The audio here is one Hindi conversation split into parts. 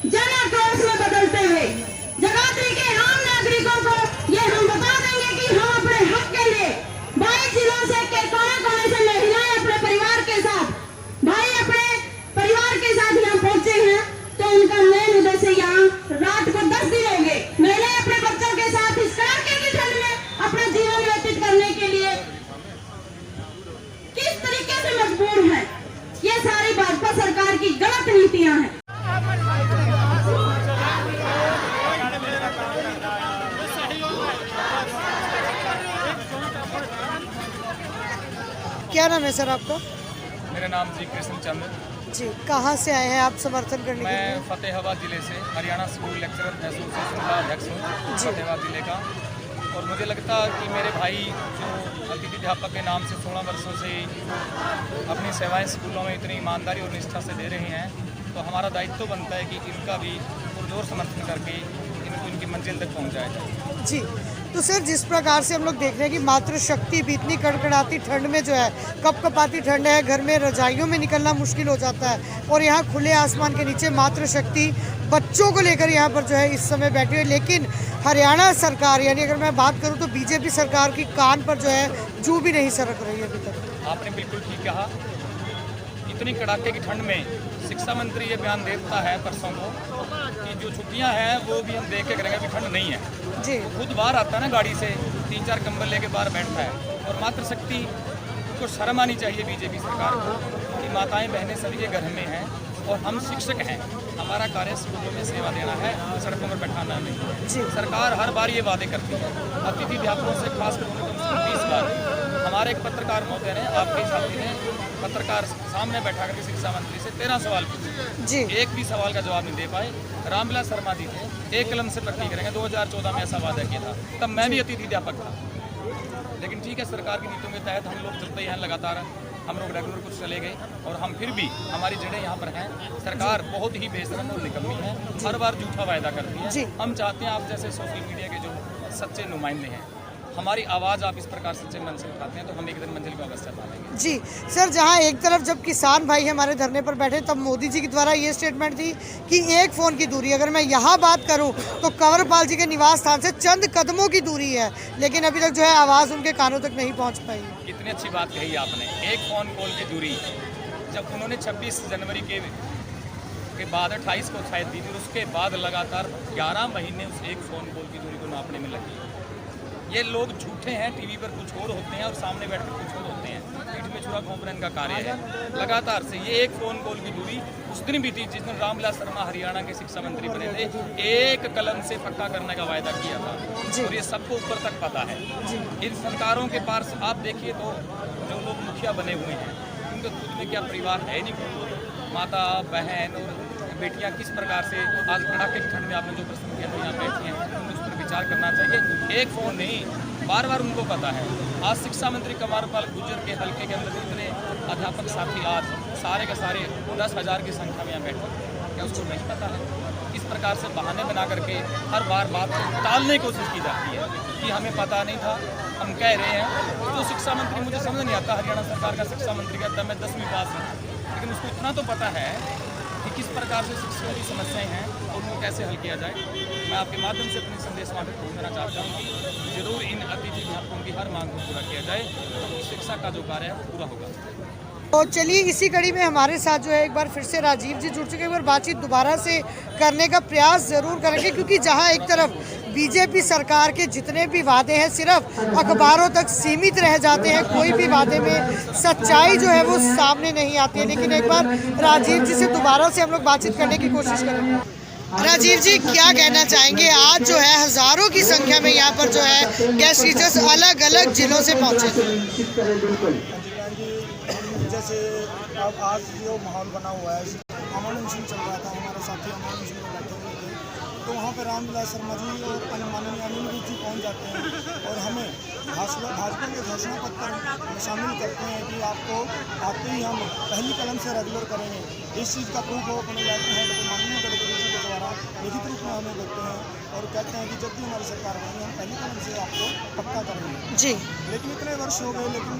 जन आक्रोश में बदलते हुए जगाधरी के आम नागरिकों को ये हम बता देंगे कि हम अपने हक के लिए 22 जिलों से के कोने-कोने से महिलाएं अपने परिवार के साथ यहाँ पहुंचे हैं। तो उनका मेन उद्देश्य यहाँ रात को 10 दिन होंगे महिलाएं अपने बच्चों के साथ इस कड़ाके की ठंड में अपना जीवन व्यतीत करने के लिए किस तरीके से मजबूर हैं। ये सारी भाजपा सरकार की गलत नीतियां हैं। क्या नाम है सर आपका? मेरा नाम जी कृष्ण चंद्र जी। कहाँ से आए हैं आप समर्थन करने के लिए? मैं फतेहाबाद जिले से हरियाणा स्कूल लेक्चरर एसोसिएशन का अध्यक्ष हूँ फतेहाबाद जिले का। और मुझे लगता कि मेरे भाई जो अतिथि अध्यापक के नाम से 16 वर्षों से अपनी सेवाएं स्कूलों में इतनी ईमानदारी और निष्ठा से दे रहे हैं, तो हमारा दायित्व बनता है कि इनका भी पुरजोर समर्थन करके इनको इनकी मंजिल तक पहुँचाया जाए। जी। तो सर जिस प्रकार से हम लोग देख रहे हैं कि मातृशक्ति भी इतनी कड़कड़ाती ठंड में जो है, कपकपाती ठंड है, घर में रजाइयों में निकलना मुश्किल हो जाता है, और यहाँ खुले आसमान के नीचे मातृशक्ति बच्चों को लेकर यहाँ पर जो है इस समय बैठी हुई है। लेकिन हरियाणा सरकार, यानी अगर मैं बात करूँ तो बीजेपी सरकार की कान पर जो है जू भी नहीं सरक रही है अभी तक। आपने बिल्कुल ठीक कहा। इतनी कड़ाके की ठंड में शिक्षा मंत्री ये बयान देता है परसों को कि जो छुट्टियां हैं वो भी हम देख के करेंगे, अभी ठंड नहीं है जी। खुद बाहर आता है ना गाड़ी से, 3-4 कंबल लेके बाहर बैठता है। और मातृशक्ति को शर्म आनी चाहिए बीजेपी सरकार को कि माताएं बहनें सभी के घर में हैं और हम शिक्षक हैं, हमारा कार्य स्कूलों में सेवा देना है, सड़कों पर बैठाना नहीं। सरकार हर बार ये वादे करती है। अतिथि अध्यापकों से खासकर 20 बार हमारे एक पत्रकार महोदय ने, आपके साथी ने पत्रकार सामने बैठा करके शिक्षा मंत्री से 13 सवाल पूछे जी। एक भी सवाल का जवाब नहीं दे पाए। रामविलास शर्मा जी थे, एक कलम से भर्ती करेंगे, 2014 में ऐसा वादा किया था, तब मैं भी अतिथि अध्यापक था। लेकिन ठीक है, सरकार की नीतियों के तहत हम लोग चलते हैं लगातार, हम लोग रेगुलर कुछ चले गए और हम फिर भी हमारी जड़ें यहाँ पर हैं। सरकार बहुत ही बेशरम और निकम्मी है, हर बार झूठा वायदा करती है। हम चाहते हैं आप जैसे सोशल मीडिया के जो सच्चे नुमाइंदे हैं, हमारी आवाज़ आप इस प्रकार सच्चे मन से उठाते हैं तो हम एक दिन मंजिल को अवश्य पाएंगे। जी सर, जहां एक तरफ जब किसान भाई हमारे धरने पर बैठे तब मोदी जी के द्वारा ये स्टेटमेंट थी कि 1 फ़ोन की दूरी, अगर मैं यहाँ बात करूं तो कंवरपाल जी के निवास स्थान से चंद कदमों की दूरी है, लेकिन अभी तक जो है आवाज़ उनके कानों तक नहीं पहुँच पाई। इतनी अच्छी बात कही आपने, 1 फ़ोन कॉल की दूरी। जब उन्होंने 26 जनवरी के बाद 28 को शायद दी थी, उसके बाद लगातार 11 महीने उस 1 फ़ोन कॉल की दूरी को नापने में लगी। ये लोग झूठे हैं, टीवी पर कुछ और होते हैं और सामने बैठकर कुछ और होते हैं। पीठ में छुरा घोंपना इनका कार्य है। लगातार से ये 1 फ़ोन कॉल की दूरी उस दिन भी थी जिस दिन रामविलास शर्मा हरियाणा के शिक्षा मंत्री बने थे, एक कलम से पक्का करने का वायदा किया था और ये सबको ऊपर तक पता है। इन सरकारों के पास आप देखिए तो जो लोग मुखिया बने हुए हैं उनके खुद में क्या परिवार है नहीं, माता बहन और बेटियां किस प्रकार से आज कड़ाके की ठंड में आपने जो प्रश्न किया तो यहाँ बैठी हैं, उनको उस पर विचार करना चाहिए। 1 फ़ोन नहीं, बार बार उनको पता है। आज शिक्षा मंत्री कंवरपाल गुर्जर के हल्के के अंदर इतने अध्यापक साथी आज सारे के सारे 10,000 की संख्या में यहाँ बैठे, क्या उसको नहीं पता है? इस प्रकार से बहाने बना करके हर बार बात को टालने की कोशिश की जाती है कि हमें पता नहीं था, हम कह रहे हैं। जो शिक्षा मंत्री, मुझे समझ नहीं आता, हरियाणा सरकार का शिक्षा मंत्री कहता है मैं 10वीं पास हूँ, लेकिन उसको इतना तो पता है कि किस प्रकार से शिक्षकों की समस्याएं हैं और उनको कैसे हल किया जाए। मैं आपके माध्यम से अपने संदेश देना चाहता हूँ कि जरूर इन अतिथि अध्यापकों की हर मांग को पूरा किया जाए, तो शिक्षा का जो कार्य है वो पूरा होगा। तो चलिए इसी कड़ी में हमारे साथ जो है एक बार फिर से राजीव जी जुड़ चुके हैं, एक बार बातचीत दोबारा से करने का प्रयास ज़रूर करेंगे, क्योंकि जहां एक तरफ बीजेपी सरकार के जितने भी वादे हैं सिर्फ अखबारों तक सीमित रह जाते हैं, कोई भी वादे में सच्चाई जो है वो सामने नहीं आती है। लेकिन एक बार राजीव जी से दोबारा से हम लोग बातचीत करने की कोशिश करेंगे। राजीव जी, क्या कहना चाहेंगे? आज जो है हज़ारों की संख्या में यहाँ पर जो है गेस्ट टीचर्स अलग अलग जिलों से पहुँचे थे। जैसे अब आज जो माहौल बना हुआ है, अमन मिशन चल रहा था, हमारे साथी अमन मिशन में बैठे हुए थे, तो वहाँ पर रामविलास शर्मा जी और माननीय अनिल जी पहुँच जाते हैं और हमें भाजपा के घोषणा पत्र में शामिल करते हैं कि आपको आते ही हम पहली कलम से रेगुलर करेंगे। इस चीज़ का प्रूफ वो अपने लाइफ में माननीय गडकरी जी के द्वारा लिखित रूप में हमें देते हैं और कहते हैं कि जब भी हमारी सरकार बनेगी हम पहली कलम से आपको पक्का करेंगे जी। लेकिन इतने वर्ष हो गए, लेकिन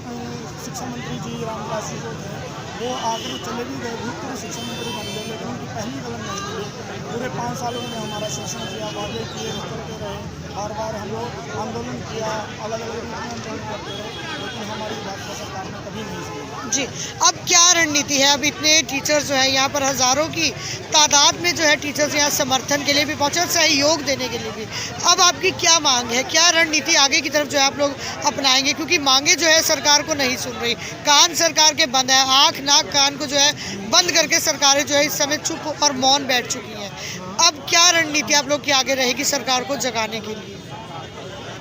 शिक्षा मंत्री जी रामविलास जी जो थे वो आकर चले भी गए, भूतपूर्व शिक्षा मंत्री बन गए, लेकिन उनकी पहली कलम नहीं मिली। पूरे 5 सालों में हमारा शोषण किया, वादे किए, करते रहे, बार बार हम लोग आंदोलन किया, अलग अलग रूप में आंदोलन करते रहे, लेकिन हमारी भाजपा सरकार ने कभी नहीं सुनी। जी, अब क्या रणनीति है? अब इतने टीचर्स जो है यहाँ पर हज़ारों की तादाद में जो है टीचर्स यहाँ समर्थन के लिए भी पहुँचे और सहयोग देने के लिए भी। अब आपकी क्या मांग है, क्या रणनीति आगे की तरफ जो है आप लोग अपनाएंगे? क्योंकि मांगे जो है सरकार को नहीं सुन रही, कान सरकार के बंद है, आँख नाक कान को जो है बंद करके सरकारें जो है इस समय चुप और मौन बैठ चुकी हैं। अब क्या रणनीति आप लोग की आगे रहेगी सरकार को जगाने के लिए?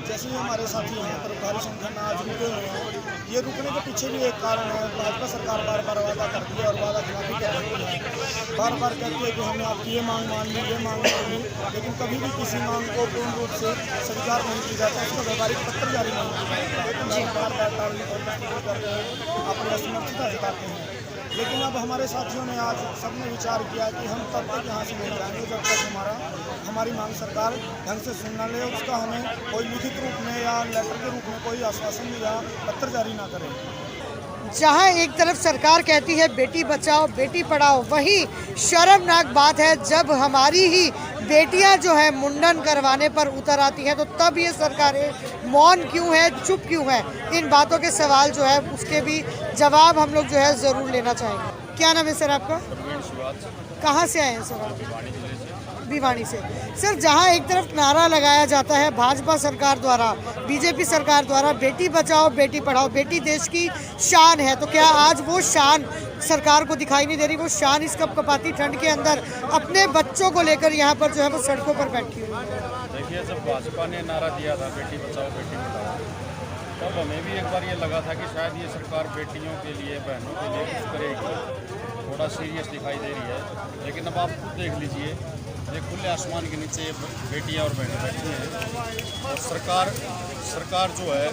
जैसे हमारे साथी यहाँ पर भारी संख्या में आज रुके हुए हैं, ये रुकने के पीछे भी एक कारण है। भाजपा सरकार बार बार वादा करती है और वादा खिलाफी कर रही है, बार बार कहती है कि हमने आपकी ये मांग मान ली, ये मांग मान ली, लेकिन कभी भी किसी मांग को पूर्ण रूप से स्वीकार नहीं की जाता, उसका व्यवहारिक पत्र जारी नहीं किया जाता, बार बार करते हैं, अपनी असमर्थता जताते हैं। लेकिन अब हमारे साथियों ने आज सबने विचार किया कि हम तब तक यहाँ से नहीं जाएंगे जब तक हमारी मांग सरकार ढंग से सुन न ले, उसका हमें कोई लिखित रूप में या लेटर के रूप में कोई आश्वासन या पत्र जारी ना करे। जहां एक तरफ सरकार कहती है बेटी बचाओ बेटी पढ़ाओ, वही शर्मनाक बात है जब हमारी ही बेटियां जो है मुंडन करवाने पर उतर आती हैं, तो तब ये सरकारें मौन क्यों है, चुप क्यों है? इन बातों के सवाल जो है उसके भी जवाब हम लोग जो है ज़रूर लेना चाहेंगे। क्या नाम है सर आपका? कहाँ से आए हैं सर आप? भिवानी से। सर, जहां एक तरफ नारा लगाया जाता है भाजपा सरकार द्वारा, बीजेपी सरकार द्वारा, बेटी बचाओ बेटी पढ़ाओ, बेटी देश की शान है, तो क्या आज वो शान सरकार को दिखाई नहीं दे रही? वो शान इस कपकपाती ठंड के अंदर अपने बच्चों को लेकर यहाँ पर जो है वो सड़कों पर बैठी हुई है। देखिए, जब भाजपा ने नारा दिया था बेटी बचाओ बेटी पढ़ाओ, तब हमें भी एक बार ये लगा था कि शायद ये सरकार बेटियों के लिए, बहनों के लिए कुछ करेगी, थोड़ा सीरियस दिखाई दे रही है। लेकिन अब आप खुद देख लीजिए, ये खुले आसमान के नीचे बेटियां और बहनें बैठी हैं और सरकार जो है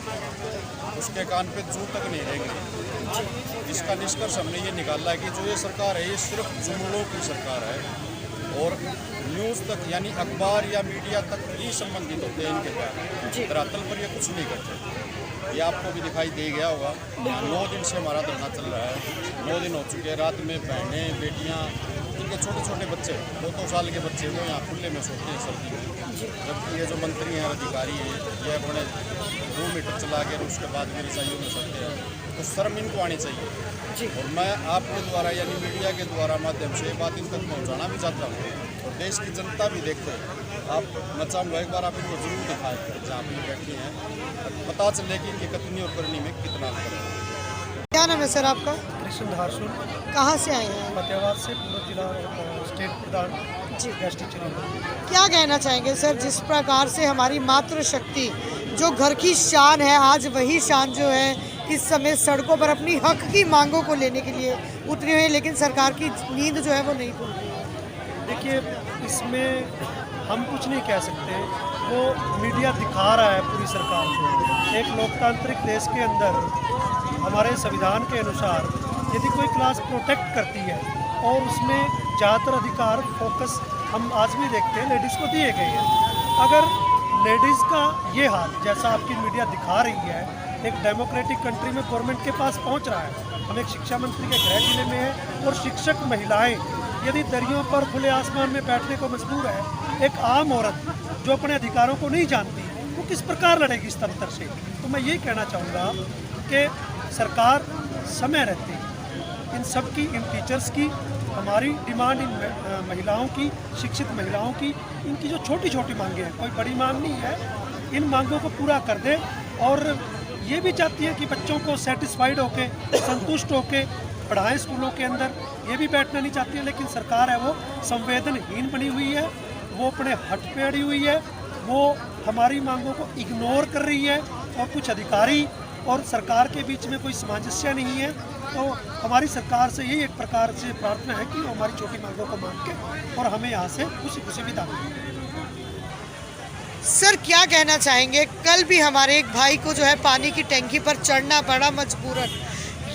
उसके कान पे जू तक नहीं रहेगी। इसका निष्कर्ष हमने ये निकाला है कि जो ये सरकार है ये सिर्फ जुमलों की सरकार है और न्यूज़ तक यानी अखबार या मीडिया तक ही संबंधित होते हैं इनके कार्य, धरातल पर ये कुछ नहीं करते। ये आपको भी दिखाई दे गया होगा, 9 दिन से हमारा धरना चल रहा है, 9 दिन हो चुके हैं। रात में बहनें बेटियाँ, इनके छोटे छोटे बच्चे, 2-2 साल के बच्चे, वो यहाँ खुले में सोते हैं सर्दी में, जबकि ये जो मंत्री हैं, अधिकारी हैं, ये अपने 2 मीटर चला के उसके बाद भी रजाइयों में सोते हैं। तो शर्म इनको आनी चाहिए। और मैं आपके द्वारा यानी मीडिया के द्वारा माध्यम से बात इन तक पहुँचाना भी चाहता हूँ और देश की जनता भी देखते हैं। आप मैं चाहूँगा एक बार आप इनको जरूर दिखाएं जहाँ भी बैठी हैं, पता चले कि इनकी कथनी और करनी में कितना अंतर है। क्या नाम है सर आपका? कृष्ण धारसुल, कहाँ से आए हैं? फतेहाबाद से, पूर्व जिला स्टेट प्रधान जी, गेस्ट टीचर। क्या कहना चाहेंगे सर, जिस प्रकार से हमारी मातृशक्ति जो घर की शान है, आज वही शान जो है इस समय सड़कों पर अपनी हक की मांगों को लेने के लिए उतरी हुई है, लेकिन सरकार की नींद जो है वो नहीं खुल रही है? देखिए, इसमें हम कुछ नहीं कह सकते, वो मीडिया दिखा रहा है पूरी सरकार को। एक लोकतांत्रिक देश के अंदर हमारे संविधान के अनुसार यदि कोई क्लास प्रोटेक्ट करती है और उसमें ज़्यादातर अधिकार फोकस हम आज भी देखते हैं लेडीज़ को दिए गए हैं। अगर लेडीज़ का ये हाल जैसा आपकी मीडिया दिखा रही है, एक डेमोक्रेटिक कंट्री में गवर्नमेंट के पास पहुंच रहा है, हम एक शिक्षा मंत्री के गृह जिले में हैं और शिक्षक महिलाएं यदि दरियों पर खुले आसमान में बैठने को मजबूर है, एक आम औरत जो अपने अधिकारों को नहीं जानती, वो किस प्रकार लड़ेगी इस तंत्र से? तो मैं ये कहना चाहूँगा कि सरकार समय रहते इन सब की, इन टीचर्स की, हमारी डिमांड, इन महिलाओं की, शिक्षित महिलाओं की, इनकी जो छोटी छोटी मांगें हैं, कोई बड़ी मांग नहीं है, इन मांगों को पूरा कर दे। और ये भी चाहती है कि बच्चों को सेटिस्फाइड होके, संतुष्ट होके पढ़ाएं स्कूलों के अंदर, ये भी बैठना नहीं चाहती है। लेकिन सरकार है वो संवेदनहीन बनी हुई है, वो अपने हट पे अड़ी हुई है, वो हमारी मांगों को इग्नोर कर रही है और कुछ अधिकारी और सरकार के बीच में कोई सामंजस्य नहीं है। तो हमारी सरकार से यही एक प्रकार से प्रार्थना है कि वो हमारी छोटी मांगों को मान के और हमें यहाँ से खुशी खुशी विदा दें। सर, क्या कहना चाहेंगे? कल भी हमारे एक भाई को जो है पानी की टंकी पर चढ़ना पड़ा मजबूरन।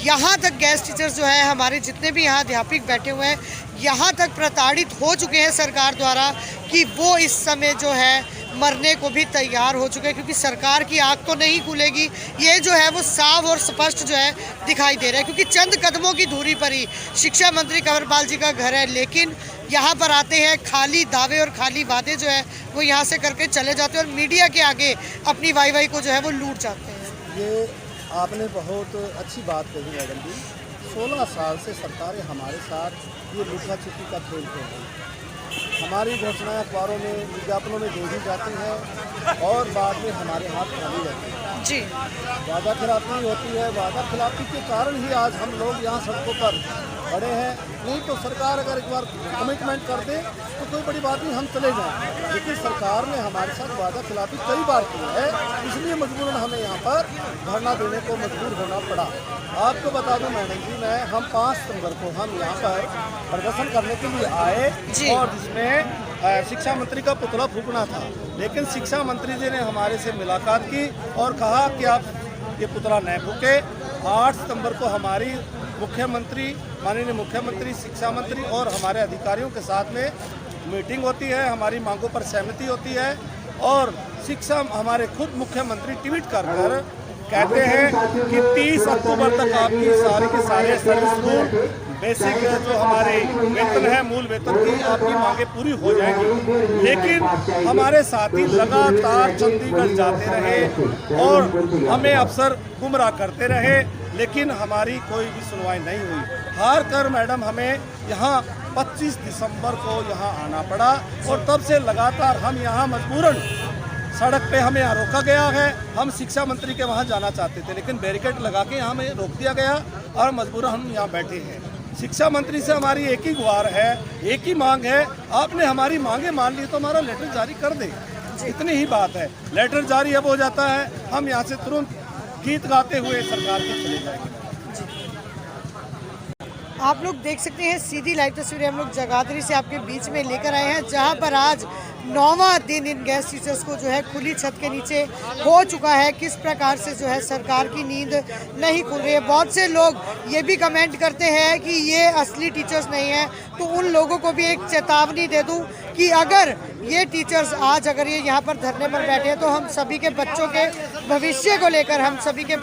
यहाँ तक गेस्ट टीचर्स जो है, हमारे जितने भी यहाँ अध्यापक बैठे हुए हैं, यहाँ तक प्रताड़ित हो चुके हैं सरकार द्वारा कि वो इस समय जो है मरने को भी तैयार हो चुके हैं, क्योंकि सरकार की आंख तो नहीं खुलेगी, ये जो है वो साफ और स्पष्ट जो है दिखाई दे रहा है। क्योंकि चंद कदमों की दूरी पर ही शिक्षा मंत्री कंवरपाल जी का घर है, लेकिन यहाँ पर आते हैं खाली दावे और खाली वादे जो है वो यहाँ से करके चले जाते हैं और मीडिया के आगे अपनी वाई को जो है वो लूट जाते हैं। ये आपने बहुत अच्छी बात कही मैडम जी। 16 साल से सरकारें हमारे साथ ये लुका छिपी का खेल खेल रही है। हमारी घोषणाएं अखबारों में विज्ञापनों में दे दी जाती है और बाद में हमारे हाथ खाली रहते हैं जी। वादा खिलाफी होती है। वादा खिलाफी के कारण ही आज हम लोग यहाँ सड़कों पर खड़े हैं। नहीं तो सरकार अगर एक बार कमिटमेंट कर दे तो कोई बड़ी बात नहीं, हम चले जाएं। लेकिन सरकार ने हमारे साथ वादा खिलाफी कई बार की है, इसलिए मजबूरन हमें यहाँ पर धरना देने को मजबूर होना पड़ा। आपको बता दूं मैडम जी, हम 5 सितंबर को हम यहाँ पर प्रदर्शन करने के लिए आए और जिसमें शिक्षा मंत्री का पुतला फूकना था, लेकिन शिक्षा मंत्री जी ने हमारे से मुलाकात की और कहा कि आप ये पुतला न फूके। 8 सितंबर को हमारी मुख्यमंत्री, माननीय मुख्यमंत्री, शिक्षा मंत्री और हमारे अधिकारियों के साथ में मीटिंग होती है, हमारी मांगों पर सहमति होती है और शिक्षा हमारे खुद मुख्यमंत्री ट्वीट कर कहते हैं कि 30 अक्टूबर तक आपकी सारे के सारे सर्विस स्कूल बेसिक जो हमारे वेतन है, मूल वेतन की आपकी मांगे पूरी हो जाएंगी। लेकिन हमारे साथी लगातार चंडीगढ़ जाते रहे और हमें अफसर गुमराह करते रहे, लेकिन हमारी कोई भी सुनवाई नहीं हुई। हार कर मैडम हमें यहाँ 25 दिसंबर को यहाँ आना पड़ा और तब से लगातार हम यहाँ मजबूरन सड़क पे हमें यहाँ रोका गया है। हम शिक्षा मंत्री के वहाँ जाना चाहते थे, लेकिन बैरिकेड लगा के यहाँ हमें रोक दिया गया और मजबूरन हम यहाँ बैठे हैं। शिक्षा मंत्री से हमारी एक ही गुहार है, एक ही मांग है, आपने हमारी मांगे मान ली तो हमारा लेटर जारी कर दे, इतनी ही बात है। लेटर जारी अब हो जाता है, हम यहाँ से तुरंत गीत गाते हुए सरकार के चले जाएंगे। आप लोग देख सकते हैं सीधी लाइव तस्वीरें हम लोग जगाधरी से आपके बीच में लेकर आए हैं, जहां पर आज 9वां दिन इन गेस्ट टीचर्स को जो है खुली छत के नीचे हो चुका है। किस प्रकार से जो है सरकार की नींद नहीं खुल रही है। बहुत से लोग ये भी कमेंट करते हैं कि ये असली टीचर्स नहीं है, तो उन लोगों को भी एक चेतावनी दे दूं कि अगर ये टीचर्स आज अगर ये यहाँ पर धरने पर बैठे हैं तो हम सभी के बच्चों के भविष्य को लेकर हम सभी के